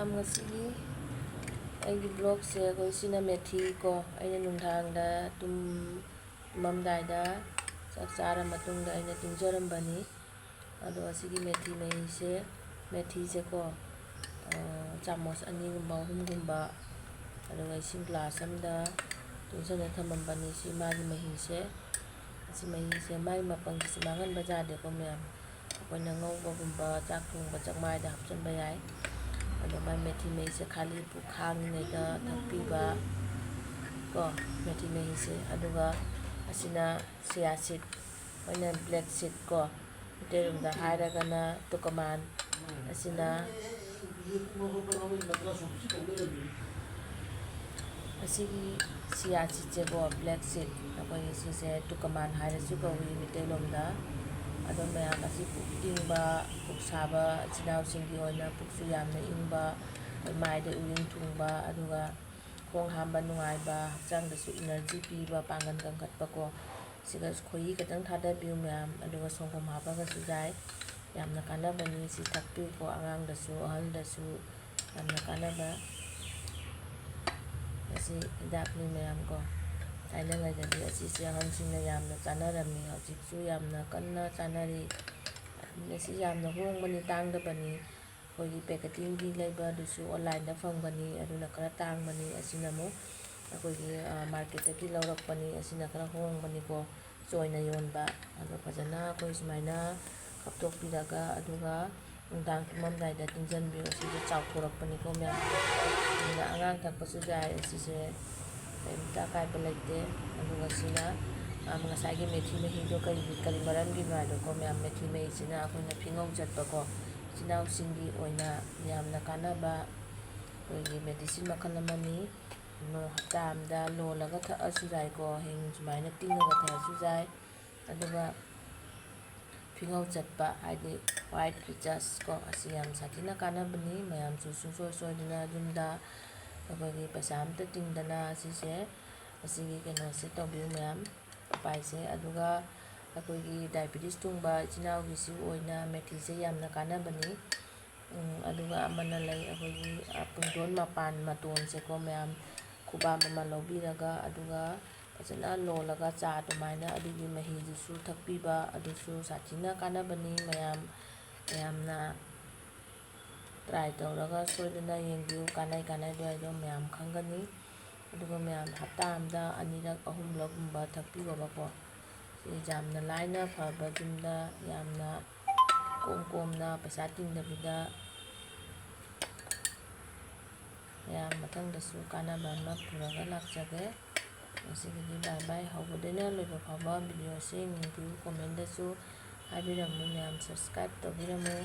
ꯃꯌꯥꯝ ꯉꯁꯤꯒꯤ ꯑꯩꯒꯤ ꯕ꯭ꯂꯣꯒꯁꯦ ꯑꯩꯈꯣꯏ ꯁꯤꯅ ꯃꯦꯊꯤ ꯀꯣ ꯑꯩꯅ ꯅꯨꯡꯗꯥꯡꯗ ꯇꯨꯝꯃꯝꯗꯥꯏꯗ ꯆꯥꯛ ꯆꯥꯔ ꯃꯇꯨꯡꯗ ꯑꯩꯅ ꯇꯤꯡꯖꯔꯝꯕꯅꯤ ꯑꯗꯣ ꯑꯁꯤꯒꯤ ꯃꯦꯊꯤ ꯃꯍꯤꯁꯦ ꯃꯦꯊꯤꯁꯦꯀꯣ ꯆꯥꯃꯁ 2ꯒꯨꯝꯕ 3ꯒꯨꯝꯕ ꯑꯗꯨꯒ ꯏꯁꯤꯡ ꯒ꯭ꯂꯥꯁ ꯑꯃꯗ ꯇꯤꯡꯁꯤꯜꯂ ꯊꯝꯃꯝꯕꯅꯤ ꯁꯤ ꯃꯥꯒꯤ ꯃꯍꯤꯁꯦ ꯑꯁꯤ ꯃꯍꯤꯁꯦ ꯃꯥꯒꯤ ꯃꯄꯪꯁꯤꯁꯨ ꯃꯥꯡꯍꯟꯕ ꯌꯥꯗꯦꯀꯣ ꯃꯌꯥꯝ ꯑꯩꯈꯣꯏꯅ ꯉꯧꯕꯒꯨꯝꯕ ꯆꯥꯛ ꯊꯣꯡꯕ ꯆꯥꯛꯃꯥꯏꯗ ꯍꯥꯞꯆꯤꯟꯕ ꯌꯥꯏ ꯑꯗꯣ ꯃꯥꯏ ꯃꯦꯊꯤ ꯃꯍꯤꯁꯦ ꯈꯥꯂꯤ ꯄꯨꯛ ꯈꯥꯡꯉꯤꯉꯩꯗ ꯊꯛꯄꯤꯕ ꯀꯣ ꯃꯦꯊꯤ ꯃꯍꯤꯁꯦ ꯑꯗꯨꯒ ꯑꯁꯤꯅ ꯁꯤꯌꯥ ꯁꯤꯗ ꯑꯩꯈꯣꯏꯅ ꯕ꯭ꯂꯦꯛ ꯁꯤꯗ ꯀꯣ ꯃꯩꯇꯩꯔꯣꯝꯗ ꯍꯥꯏꯔꯒꯅ ꯇꯨꯀꯃꯥꯟ ꯑꯁꯤꯅ ꯑꯁꯤꯒꯤ ꯁꯤꯌꯥ ꯁꯤꯗꯁꯦꯀꯣ ꯕ꯭ꯂꯦꯛ ꯁꯤꯗ ꯑꯩꯈꯣꯏꯒꯤ ꯁꯤꯁꯦ ꯇꯨꯀꯃꯥꯟ ꯍꯥꯏꯔꯁꯨ ꯀꯧꯏ ꯃꯩꯇꯩꯂꯣꯟꯗ ꯑꯗꯣ ꯃꯌꯥꯝ ꯑꯁꯤ ꯄꯨꯛ ꯏꯪꯕ ꯄꯨꯛ ꯁꯥꯕ ꯏꯆꯤꯜ ꯏꯅꯥꯎꯁꯤꯡꯒꯤ ꯑꯣꯏꯅ ꯄꯨꯛꯁꯨ ꯌꯥꯝꯅ ꯏꯪꯕ ꯃꯥꯏꯗ ꯎꯔꯤꯡ ꯊꯨꯡꯕ ꯑꯗꯨꯒ ꯈꯣꯡ ꯍꯥꯝꯕ ꯅꯨꯡꯉꯥꯏꯕ ꯍꯛꯆꯥꯡꯗꯁꯨ ꯏꯅꯔꯖꯤ ꯄꯤꯕ ꯄꯥꯡꯒꯜ ꯀꯟꯈꯠꯄꯀꯣ ꯁꯤꯒ ꯈꯣꯏꯍꯤ ꯈꯤꯇꯪ ꯊꯥꯗꯕꯤꯌꯨ ꯃꯌꯥꯝ ꯑꯗꯨꯒ ꯁꯪꯒꯣꯝ ꯍꯥꯞꯄꯒꯁꯨ ꯌꯥꯏ ꯌꯥꯝꯅ ꯀꯥꯟꯅꯕꯅꯤ ꯁꯤ ꯊꯛꯄꯤꯌꯨꯀꯣ ꯑꯉꯥꯡꯗꯁꯨ ꯑꯍꯜꯗꯁꯨ ꯌꯥꯝꯅ ꯀꯥꯟꯅꯕ ꯑꯁꯤ ꯍꯤꯗꯥꯛꯅꯤ ꯃꯌꯥꯝ ꯀꯣ ꯊꯥꯏꯅꯉꯩꯗꯗꯤ ꯑꯁꯤꯁꯦ ꯑꯍꯟꯁꯤꯡꯅ ꯌꯥꯝꯅ ꯆꯥꯅꯔꯝꯃꯤ ꯍꯧꯖꯤꯛꯁꯨ ꯌꯥꯝꯅ ꯀꯟꯅ ꯆꯥꯅꯔꯤ ꯑꯁꯤ ꯌꯥꯝꯅ ꯍꯣꯡꯕꯅꯤ ꯇꯥꯡꯗꯕꯅꯤ ꯑꯩꯈꯣꯏꯒꯤ ꯄꯦꯀꯦꯇꯤꯡꯒꯤ ꯂꯩꯕ ꯑꯗꯨꯁꯨ ꯑꯣꯟꯂꯥꯏꯟꯗ ꯐꯪꯒꯅꯤ ꯑꯗꯨꯅ ꯈꯔ ꯇꯥꯡꯕꯅꯤ ꯑꯁꯤꯅ ꯑꯃꯨꯛ ꯑꯩꯈꯣꯏꯒꯤ ꯃꯥꯔꯀꯦꯠꯇꯒꯤ ꯂꯧꯔꯛꯄꯅꯤ ꯑꯁꯤꯅ ꯈꯔ ꯍꯣꯡꯕꯅꯤꯀꯣ ꯆꯣꯏꯅ ꯌꯣꯟꯕ ꯑꯗꯣ ꯐꯖꯅ ꯑꯩꯈꯣꯏ ꯁꯨꯃꯥꯏꯅ ꯀꯞꯊꯣꯛꯄꯤꯔꯒ ꯑꯗꯨꯒ ꯅꯨꯡꯗꯥꯡ ꯇꯨꯝꯃꯝꯗꯥꯏꯗ ꯇꯤꯡꯁꯤꯟꯕꯤꯌꯨ ꯑꯁꯤꯁꯦ ꯆꯥꯎꯊꯣꯔꯛꯄꯅꯤꯀꯣ ꯃꯌꯥꯝ ꯑꯗꯨꯅ ꯑꯉꯥꯡ ꯊꯛꯄꯁꯨ ꯌꯥꯏ ꯑꯁꯤꯁꯦ ꯀꯔꯤꯝꯇ ꯑꯀꯥꯏꯕ ꯂꯩꯇꯦ ꯑꯗꯨꯒ ꯁꯤꯅ ꯉꯁꯥꯏꯒꯤ ꯃꯦꯊꯤ ꯃꯍꯤꯗꯣ ꯀꯔꯤ ꯃꯔꯝꯒꯤꯅꯣ ꯍꯥꯏꯗꯣꯀꯣ ꯃꯌꯥꯝ ꯃꯦꯊꯤ ꯃꯍꯤꯁꯤꯅ ꯑꯩꯈꯣꯏꯅ ꯐꯤꯉꯧ ꯆꯠꯄꯀꯣ ꯏꯆꯤꯜ ꯏꯅꯥꯎꯁꯤꯡꯒꯤ ꯑꯣꯏꯅ ꯌꯥꯝꯅ ꯀꯥꯟꯅꯕ ꯑꯩꯈꯣꯏꯒꯤ ꯃꯦꯗꯤꯁꯤꯟ ꯃꯈꯜ ꯑꯃꯅꯤ ꯍꯞꯇꯥ ꯑꯃꯗ ꯂꯣꯜꯂꯒ ꯊꯛꯑꯁꯨ ꯌꯥꯏꯀꯣ ꯍꯤꯡ ꯁꯨꯃꯥꯏꯅ ꯇꯤꯡꯉꯒ ꯊꯛꯑꯁꯨ ꯌꯥꯏ ꯑꯗꯨꯒ ꯐꯤꯉꯧ ꯆꯠꯄ ꯍꯥꯏꯗꯤ ꯋꯥꯏꯠ ꯔꯤꯆꯁ ꯀꯣ ꯑꯁꯤ ꯌꯥꯝ ꯁꯥꯊꯤꯅ ꯀꯥꯟꯅꯕꯅꯤ ꯃꯌꯥꯝꯁꯨ ꯁꯨꯡꯁꯣꯏ ꯁꯣꯏꯗꯅ ꯌꯨꯝꯗ ꯑꯩꯈꯣꯏꯒꯤ ꯄꯩꯁꯥ ꯑꯝꯇ ꯇꯤꯡꯗꯅ ꯑꯁꯤꯁꯦ ꯑꯁꯤꯒꯤ ꯀꯩꯅꯣꯁꯦ ꯇꯧꯕꯤꯌꯨ ꯃꯌꯥꯝ ꯎꯄꯥꯏꯁꯦ ꯑꯗꯨꯒ ꯑꯩꯈꯣꯏꯒꯤ ꯗꯥꯏꯕꯦꯇꯤꯁ ꯊꯨꯡꯕ ꯏꯆꯤꯜ ꯏꯅꯥꯎꯒꯤꯁꯨ ꯑꯣꯏꯅ ꯃꯦꯊꯤꯁꯦ ꯌꯥꯝꯅ ꯀꯥꯟꯅꯕꯅꯤ ꯑꯗꯨꯒ ꯑꯃꯅ ꯂꯩ ꯑꯩꯈꯣꯏꯒꯤ ꯄꯨꯡꯗꯣꯟ ꯃꯄꯥꯟ ꯃꯇꯣꯟꯁꯦꯀꯣ ꯃꯌꯥꯝ ꯈꯨꯕꯥꯝ ꯑꯃ ꯂꯧꯕꯤꯔꯒ ꯑꯗꯨꯒ ꯐꯖꯅ ꯂꯣꯜꯂꯒ ꯆꯥ ꯑꯗꯨꯃꯥꯏꯅ ꯑꯗꯨꯒꯤ ꯃꯍꯤꯗꯨꯁꯨ ꯊꯛꯄꯤꯕ ꯑꯗꯨꯁꯨ ꯁꯥꯊꯤꯅ ꯀꯥꯟꯅꯕꯅꯤ ꯃꯌꯥꯝꯅ ꯇ꯭ꯔꯥꯏ ꯇꯧꯔꯒ ꯁꯣꯏꯗꯅ ꯌꯦꯡꯕꯤꯌꯨ ꯀꯥꯟꯅꯩ ꯀꯥꯟꯅꯗꯦ ꯍꯥꯏꯗꯣ ꯃꯌꯥꯝ ꯈꯪꯒꯅꯤ ꯑꯗꯨꯒ ꯃꯌꯥꯝ ꯍꯞꯇꯥ ꯑꯃꯗ 2ꯔꯛ 3ꯔꯛꯒꯨꯝꯕ ꯊꯛꯄꯤꯌꯣꯕꯀꯣ ꯁꯤ ꯌꯥꯝꯅ ꯂꯥꯏꯅ ꯐꯕ ꯌꯨꯝꯗ ꯌꯥꯝꯅ ꯀꯣꯝꯅ ꯄꯩꯁꯥ ꯇꯤꯡꯗꯕꯤꯗ ꯃꯌꯥꯝ ꯃꯊꯪꯗꯁꯨ ꯀꯥꯟꯅꯕ ꯑꯃ ꯄꯨꯔꯒ ꯂꯥꯛꯆꯒꯦ ꯉꯁꯤꯒꯤꯗꯤ ꯕꯥꯏ ꯕꯥꯏ ꯍꯧꯕꯗꯩꯅ ꯂꯣꯏꯕ ꯐꯥꯎꯕ ꯚꯤꯗꯤꯑꯣꯁꯦ ꯌꯦꯡꯕꯤꯌꯨ ꯀꯣꯃꯦꯟꯗꯁꯨ ꯍꯥꯏꯕꯤꯔꯝꯃꯨ ꯃꯌꯥꯝ ꯁꯕꯁꯀ꯭ꯔꯥꯏꯕ ꯇꯧꯕꯤꯔꯝꯃꯨ